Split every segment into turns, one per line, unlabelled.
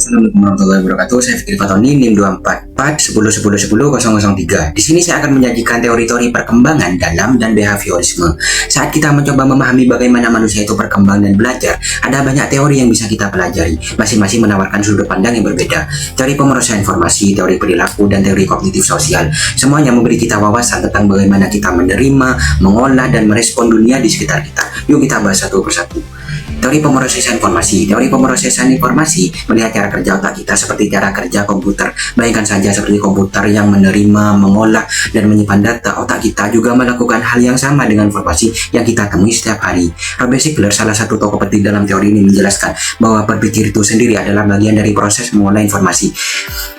Assalamualaikum warahmatullahi wabarakatuh. Saya Fikri Fatoni, NIM 24410101003. Di sini saya akan menyajikan teori-teori perkembangan dalam dan behaviorisme. Saat kita mencoba memahami bagaimana manusia itu berkembang dan belajar, ada banyak teori yang bisa kita pelajari. Masing-masing menawarkan sudut pandang yang berbeda. Teori pemrosesan informasi, teori perilaku, dan teori kognitif sosial. Semuanya memberi kita wawasan tentang bagaimana kita menerima, mengolah, dan merespon dunia di sekitar kita. Yuk kita bahas satu persatu. Teori pemrosesan informasi. Teori pemrosesan informasi melihat cara kerja otak kita seperti cara kerja komputer. Bayangkan saja seperti komputer yang menerima, mengolah, dan menyimpan data. Otak kita juga melakukan hal yang sama dengan informasi yang kita temui setiap hari. Robert Shiller, salah satu tokoh penting dalam teori ini, menjelaskan bahwa berpikir itu sendiri adalah bagian dari proses mengolah informasi.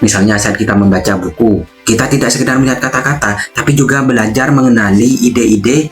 Misalnya saat kita membaca buku, kita tidak sekedar melihat kata-kata, tapi juga belajar mengenali ide-ide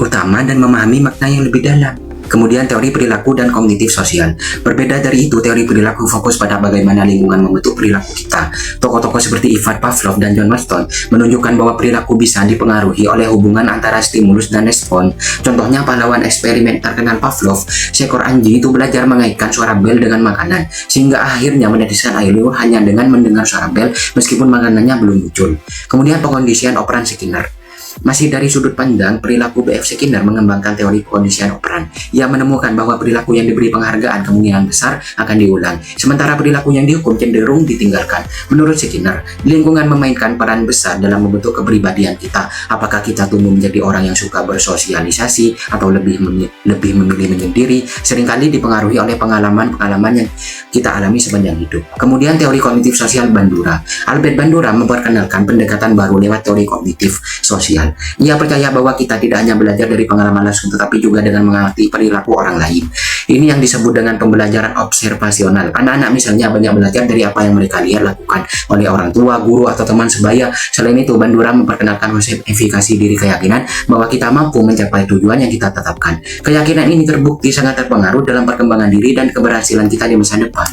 utama dan memahami makna yang lebih dalam. Kemudian teori perilaku dan kognitif sosial. Berbeda dari itu, teori perilaku fokus pada bagaimana lingkungan membentuk perilaku kita. Tokoh-tokoh seperti Ivan Pavlov dan John Marston menunjukkan bahwa perilaku bisa dipengaruhi oleh hubungan antara stimulus dan respon. Contohnya pahlawan eksperimen terkenal Pavlov, seekor anjing itu belajar mengaitkan suara bel dengan makanan, sehingga akhirnya meneteskan air liur hanya dengan mendengar suara bel meskipun makanannya belum muncul. Kemudian pengkondisian operan Skinner. Masih dari sudut pandang perilaku B.F. Skinner mengembangkan teori pengkondisian operan. Ia menemukan bahwa perilaku yang diberi penghargaan kemungkinan besar akan diulang, sementara perilaku yang dihukum cenderung ditinggalkan. Menurut Skinner, lingkungan memainkan peran besar dalam membentuk kepribadian kita. Apakah kita tumbuh menjadi orang yang suka bersosialisasi atau lebih memilih menyendiri, seringkali dipengaruhi oleh pengalaman-pengalaman yang kita alami sepanjang hidup. Kemudian teori kognitif sosial Bandura. Albert Bandura memperkenalkan pendekatan baru lewat teori kognitif sosial. Ia percaya bahwa kita tidak hanya belajar dari pengalaman langsung, tetapi juga dengan mengamati perilaku orang lain. Ini yang disebut dengan pembelajaran observasional. Anak-anak misalnya banyak belajar dari apa yang mereka lihat lakukan oleh orang tua, guru, atau teman sebaya. Selain itu, Bandura memperkenalkan konsep efikasi diri keyakinan bahwa kita mampu mencapai tujuan yang kita tetapkan. Keyakinan ini terbukti sangat terpengaruh dalam perkembangan diri dan keberhasilan kita di masa depan.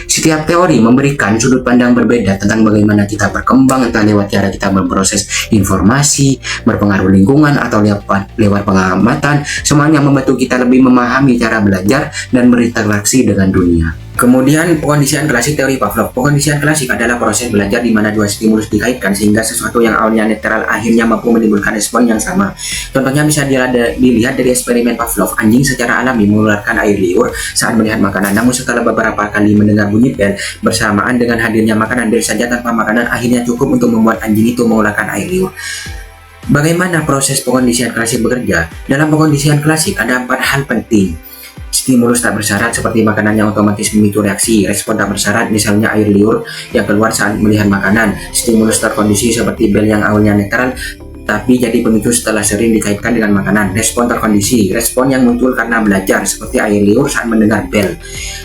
Setiap teori memberikan sudut pandang berbeda tentang bagaimana kita berkembang, entah lewat cara kita memproses informasi, berpengaruh lingkungan, atau lewat pengamatan. Semuanya membantu kita lebih memahami cara belajar dan berinteraksi dengan dunia. Kemudian pengkondisian klasik teori Pavlov. Pengkondisian klasik adalah proses belajar di mana dua stimulus dikaitkan sehingga sesuatu yang awalnya netral akhirnya mampu menimbulkan respon yang sama. Contohnya bisa dilihat dari eksperimen Pavlov. Anjing secara alami mengeluarkan air liur saat melihat makanan, namun setelah beberapa kali mendengar bunyi bel bersamaan dengan hadirnya makanan, bel saja tanpa makanan akhirnya cukup untuk membuat anjing itu mengeluarkan air liur. Bagaimana proses pengkondisian klasik bekerja? Dalam pengkondisian klasik ada 4 hal penting. Stimulus tak bersyarat seperti makanan yang otomatis memicu reaksi. Respon tak bersyarat misalnya air liur yang keluar saat melihat makanan. Stimulus terkondisi seperti bel yang awalnya netral tapi jadi pemicu setelah sering dikaitkan dengan makanan. Respon terkondisi, respon yang muncul karena belajar seperti air liur saat mendengar bel.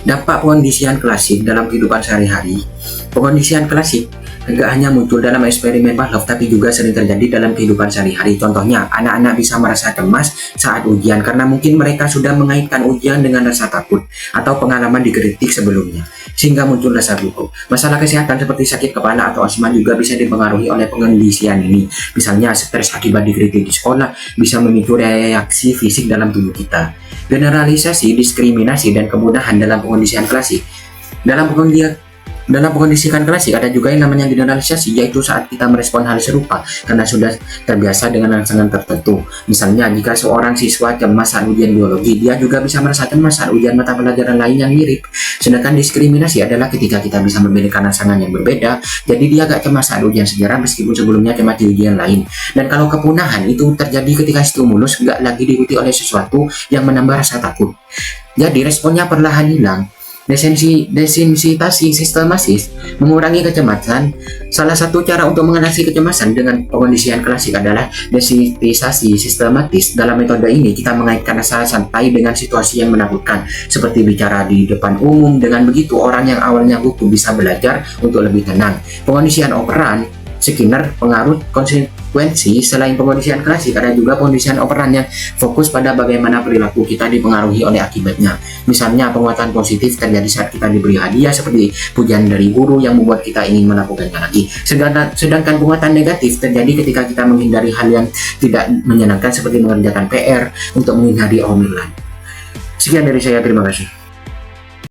Dampak pengkondisian klasik dalam kehidupan sehari-hari. Pengkondisian klasik tidak hanya muncul dalam eksperimen Pavlov, tapi juga sering terjadi dalam kehidupan sehari-hari. Contohnya, anak-anak bisa merasa cemas saat ujian karena mungkin mereka sudah mengaitkan ujian dengan rasa takut atau pengalaman dikritik sebelumnya, sehingga muncul rasa gugup. Masalah kesehatan seperti sakit kepala atau asma juga bisa dipengaruhi oleh pengkondisian ini. Misalnya, stres akibat dikritik di sekolah bisa memicu reaksi fisik dalam tubuh kita. Generalisasi, diskriminasi, dan kemudahan dalam pengkondisian klasik. Dalam pengkondisian klasik ada juga yang namanya generalisasi, yaitu saat kita merespon hal serupa karena sudah terbiasa dengan rangsangan tertentu. Misalnya, jika seorang siswa cemas saat ujian biologi, dia juga bisa merasa cemas saat ujian mata pelajaran lain yang mirip. Sedangkan diskriminasi adalah ketika kita bisa membedakan rangsangan yang berbeda, jadi dia agak cemas saat ujian sejarah meskipun sebelumnya cemas di ujian lain. Dan kalau kepunahan itu terjadi ketika stimulus nggak lagi diikuti oleh sesuatu yang menambah rasa takut. Jadi responnya perlahan hilang. Desensitasi sistematis mengurangi kecemasan. Salah satu cara untuk mengatasi kecemasan dengan pengkondisian klasik adalah desensitisasi sistematis. Dalam metode ini kita mengaitkan rasa santai dengan situasi yang menakutkan, seperti bicara di depan umum. Dengan begitu orang yang awalnya gugup bisa belajar untuk lebih tenang. Pengkondisian operan Skinner pengaruh konsekuensi. Selain pengkondisian klasik, ada juga pengkondisian operan yang fokus pada bagaimana perilaku kita dipengaruhi oleh akibatnya. Misalnya, penguatan positif terjadi saat kita diberi hadiah seperti pujian dari guru yang membuat kita ingin melakukannya lagi. Sedangkan penguatan negatif terjadi ketika kita menghindari hal yang tidak menyenangkan seperti mengerjakan PR untuk menghindari omelan. Sekian dari saya, terima kasih.